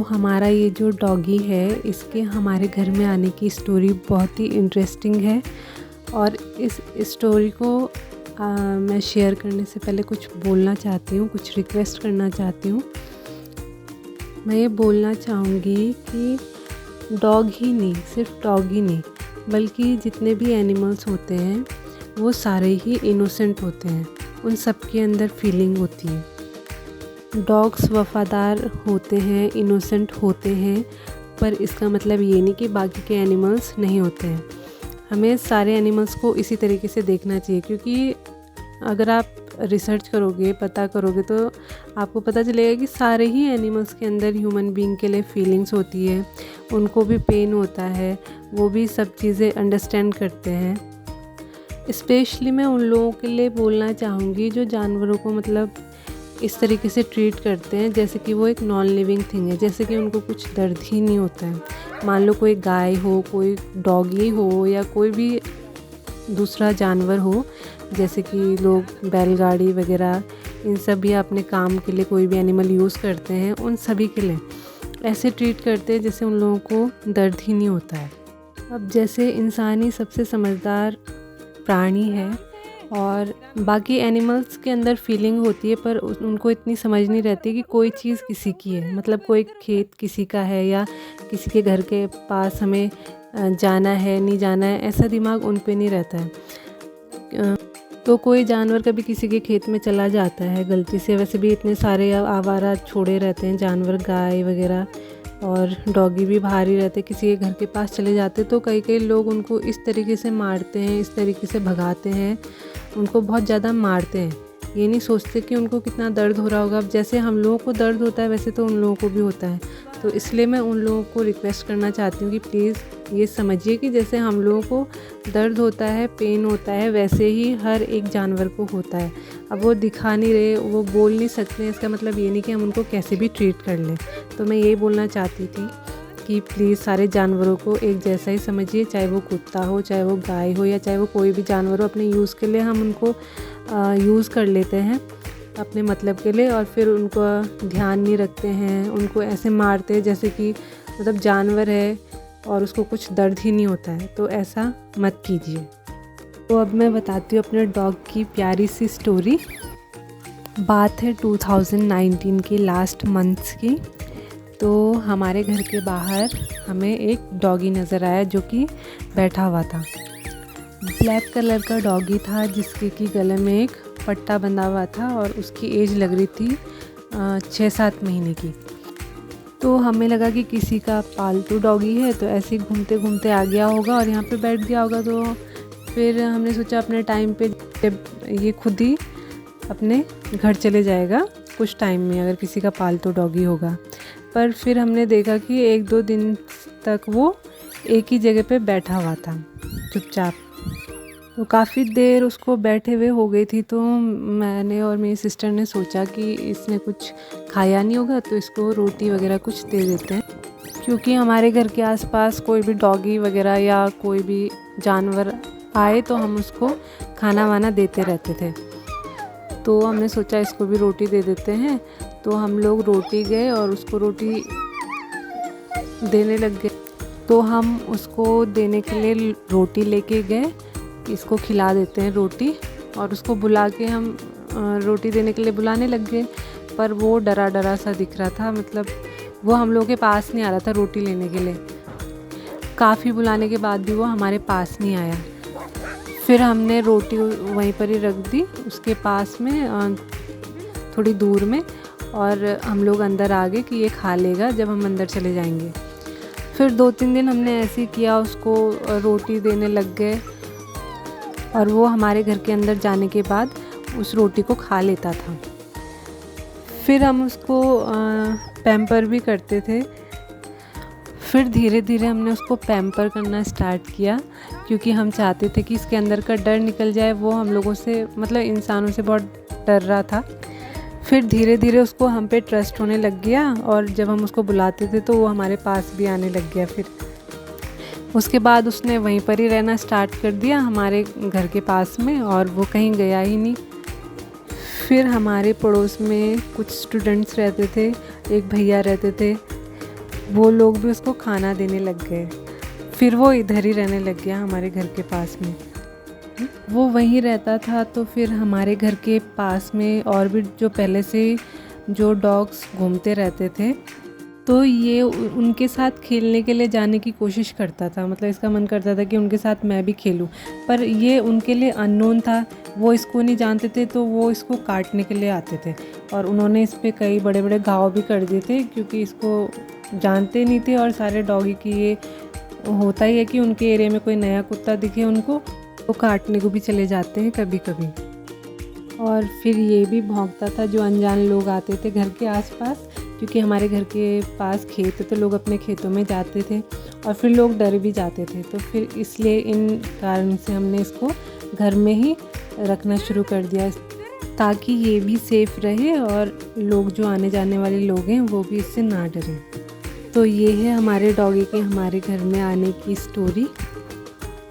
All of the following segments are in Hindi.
हमारा ये जो डॉगी है, इसके हमारे घर में आने की स्टोरी बहुत ही इंटरेस्टिंग है। और इस स्टोरी को मैं शेयर करने से पहले कुछ बोलना चाहती हूँ, कुछ रिक्वेस्ट करना चाहती हूँ। मैं ये बोलना चाहूँगी कि डॉग ही नहीं, सिर्फ डॉग ही नहीं, बल्कि जितने भी एनिमल्स होते हैं वो सारे ही इनोसेंट होते हैं। उन सब के अंदर फीलिंग होती है। डॉग्स वफ़ादार होते हैं, इनोसेंट होते हैं, पर इसका मतलब ये नहीं कि बाकी के एनिमल्स नहीं होते हैं। हमें सारे एनिमल्स को इसी तरीके से देखना चाहिए, क्योंकि अगर आप रिसर्च करोगे, पता करोगे, तो आपको पता चलेगा कि सारे ही एनिमल्स के अंदर ह्यूमन बीइंग के लिए फीलिंग्स होती है। उनको भी पेन होता है, वो भी सब चीज़ें अंडरस्टैंड करते हैं। स्पेशली मैं उन लोगों के लिए बोलना चाहूँगी जो जानवरों को मतलब इस तरीके से ट्रीट करते हैं जैसे कि वो एक नॉन लिविंग थिंग है, जैसे कि उनको कुछ दर्द ही नहीं होता है। मान लो कोई गाय हो, कोई डॉगी हो, या कोई भी दूसरा जानवर हो, जैसे कि लोग बैलगाड़ी वगैरह इन सब भी अपने काम के लिए कोई भी एनिमल यूज़ करते हैं, उन सभी के लिए ऐसे ट्रीट करते हैं जैसे उन लोगों को दर्द ही नहीं होता है। अब जैसे इंसान ही सबसे समझदार प्राणी है और बाकी एनिमल्स के अंदर फीलिंग होती है, पर उनको इतनी समझ नहीं रहती कि कोई चीज़ किसी की है। मतलब कोई खेत किसी का है या किसी के घर के पास हमें जाना है, नहीं जाना है, ऐसा दिमाग उन पे नहीं रहता है। तो कोई जानवर कभी किसी के खेत में चला जाता है गलती से, वैसे भी इतने सारे आवारा छोड़े रहते हैं जानवर, गाय वगैरह और डॉगी भी बाहर ही रहते, किसी के घर के पास चले जाते, तो कई लोग उनको इस तरीके से मारते हैं, इस तरीके से भगाते हैं, उनको बहुत ज़्यादा मारते हैं। ये नहीं सोचते कि उनको कितना दर्द हो रहा होगा। अब जैसे हम लोगों को दर्द होता है, वैसे तो उन लोगों को भी होता है। तो इसलिए मैं उन लोगों को रिक्वेस्ट करना चाहती हूँ कि प्लीज़ ये समझिए कि जैसे हम लोगों को दर्द होता है, पेन होता है, वैसे ही हर एक जानवर को होता है। अब वो दिखा नहीं रहे, वो बोल नहीं सकते, इसका मतलब ये नहीं कि हम उनको कैसे भी ट्रीट कर लें। तो मैं ये बोलना चाहती थी कि प्लीज़ सारे जानवरों को एक जैसा ही समझिए, चाहे वो कुत्ता हो, चाहे वो गाय हो, या चाहे वो कोई भी जानवर हो। अपने यूज़ के लिए हम उनको यूज़ कर लेते हैं अपने मतलब के लिए, और फिर उनको ध्यान नहीं रखते हैं, उनको ऐसे मारते हैं जैसे कि मतलब जानवर है और उसको कुछ दर्द ही नहीं होता है। तो ऐसा मत कीजिए। तो अब मैं बताती हूँ अपने डॉग की प्यारी सी स्टोरी। बात है 2019 की लास्ट मंथ्स की। तो हमारे घर के बाहर हमें एक डॉगी नज़र आया जो कि बैठा हुआ था। ब्लैक कलर का डॉगी था जिसके कि गले में एक पट्टा बंधा हुआ था और उसकी एज लग रही थी 6-7 महीने की। तो हमें लगा कि किसी का पालतू डॉगी है, तो ऐसे ही घूमते घूमते आ गया होगा और यहाँ पे बैठ गया होगा। तो फिर हमने सोचा अपने टाइम पे जब ये खुद ही अपने घर चले जाएगा कुछ टाइम में, अगर किसी का पालतू डॉगी होगा। पर फिर हमने देखा कि 1-2 दिन तक वो एक ही जगह पे बैठा हुआ था चुपचाप। तो काफ़ी देर उसको बैठे हुए हो गई थी। तो मैंने और मेरी सिस्टर ने सोचा कि इसने कुछ खाया नहीं होगा, तो इसको रोटी वगैरह कुछ दे देते हैं, क्योंकि हमारे घर के आसपास कोई भी डॉगी वगैरह या कोई भी जानवर आए तो हम उसको खाना वाना देते रहते थे। तो हमने सोचा इसको भी रोटी दे देते हैं। तो हम लोग रोटी गए और उसको रोटी देने लग गए। तो हम उसको देने के लिए रोटी लेके गए, इसको खिला देते हैं रोटी, और उसको बुला के हम रोटी देने के लिए बुलाने लग गए। पर वो डरा डरा सा दिख रहा था, मतलब वो हम लोगों के पास नहीं आ रहा था रोटी लेने के लिए। काफ़ी बुलाने के बाद भी वो हमारे पास नहीं आया। फिर हमने रोटी वहीं पर ही रख दी उसके पास में, थोड़ी दूर में, और हम लोग अंदर आ गए कि ये खा लेगा जब हम अंदर चले जाएंगे। फिर 2-3 दिन हमने ऐसे ही किया, उसको रोटी देने लग गए और वो हमारे घर के अंदर जाने के बाद उस रोटी को खा लेता था। फिर हम उसको पैम्पर भी करते थे। फिर धीरे धीरे हमने उसको पैम्पर करना स्टार्ट किया, क्योंकि हम चाहते थे कि इसके अंदर का डर निकल जाए। वो हम लोगों से, मतलब इंसानों से बहुत डर रहा था। फिर धीरे धीरे उसको हम पे ट्रस्ट होने लग गया, और जब हम उसको बुलाते थे तो वो हमारे पास भी आने लग गया। फिर उसके बाद उसने वहीं पर ही रहना स्टार्ट कर दिया हमारे घर के पास में, और वो कहीं गया ही नहीं। फिर हमारे पड़ोस में कुछ स्टूडेंट्स रहते थे, एक भैया रहते थे, वो लोग भी उसको खाना देने लग गए। फिर वो इधर ही रहने लग गया हमारे घर के पास में। वो वहीं रहता था, तो फिर हमारे घर के पास में और भी जो पहले से जो डॉग्स घूमते रहते थे, तो ये उनके साथ खेलने के लिए जाने की कोशिश करता था। मतलब इसका मन करता था कि उनके साथ मैं भी खेलूं, पर ये उनके लिए अननोन था, वो इसको नहीं जानते थे, तो वो इसको काटने के लिए आते थे। और उन्होंने इस पे कई बड़े बड़े घाव भी कर दिए थे, क्योंकि इसको जानते नहीं थे। और सारे डॉगी की ये होता ही है कि उनके एरिया में कोई नया कुत्ता दिखे उनको, वो काटने को भी चले जाते हैं कभी कभी। और फिर ये भी भौंकता था जो अनजान लोग आते थे घर के आसपास, क्योंकि हमारे घर के पास खेत तो लोग अपने खेतों में जाते थे और फिर लोग डर भी जाते थे। तो फिर इसलिए इन कारण से हमने इसको घर में ही रखना शुरू कर दिया, ताकि ये भी सेफ़ रहे और लोग जो आने जाने वाले लोग हैं वो भी इससे ना डरें। तो ये है हमारे डॉगी के हमारे घर में आने की स्टोरी।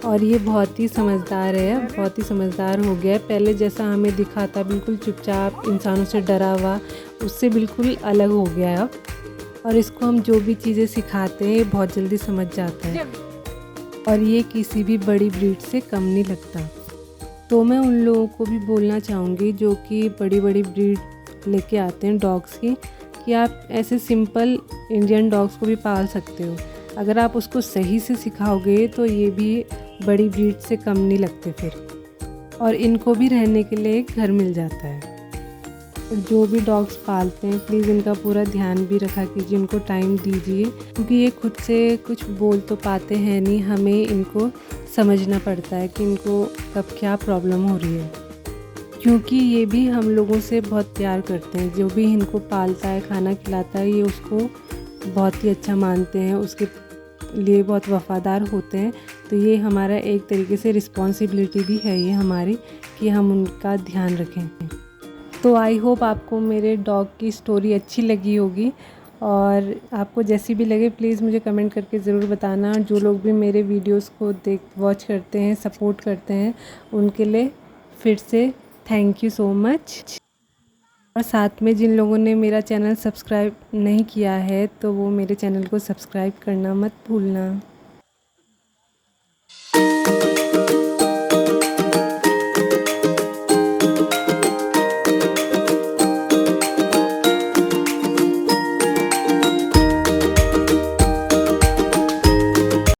और ये बहुत ही समझदार है, बहुत ही समझदार हो गया है। पहले जैसा हमें दिखा था बिल्कुल चुपचाप, इंसानों से डरा हुआ, उससे बिल्कुल अलग हो गया है अब। और इसको हम जो भी चीज़ें सिखाते हैं ये बहुत जल्दी समझ जाता है, और ये किसी भी बड़ी ब्रीड से कम नहीं लगता। तो मैं उन लोगों को भी बोलना चाहूँगी जो कि बड़ी बड़ी ब्रीड लेके आते हैं डॉग्स की, कि आप ऐसे सिंपल इंडियन डॉग्स को भी पाल सकते हो। अगर आप उसको सही से सिखाओगे तो ये भी बड़ी ब्रीड से कम नहीं लगते फिर, और इनको भी रहने के लिए एक घर मिल जाता है। जो भी डॉग्स पालते हैं प्लीज़ इनका पूरा ध्यान भी रखा कीजिए, उनको टाइम दीजिए, क्योंकि ये खुद से कुछ बोल तो पाते हैं नहीं, हमें इनको समझना पड़ता है कि इनको कब क्या प्रॉब्लम हो रही है। क्योंकि ये भी हम लोगों से बहुत प्यार करते हैं, जो भी इनको पालता है खाना खिलाता है ये उसको बहुत ही अच्छा मानते हैं, उसके लिए बहुत वफ़ादार होते हैं। तो ये हमारा एक तरीके से रिस्पॉन्सिबिलिटी भी है ये हमारी, कि हम उनका ध्यान रखें। तो आई होप आपको मेरे डॉग की स्टोरी अच्छी लगी होगी, और आपको जैसी भी लगे प्लीज़ मुझे कमेंट करके ज़रूर बताना। जो लोग भी मेरे वीडियोस को वॉच करते हैं, सपोर्ट करते हैं, उनके लिए फिर से थैंक यू सो मच। और साथ में जिन लोगों ने मेरा चैनल सब्सक्राइब नहीं किया है तो वो मेरे चैनल को सब्सक्राइब करना मत भूलना।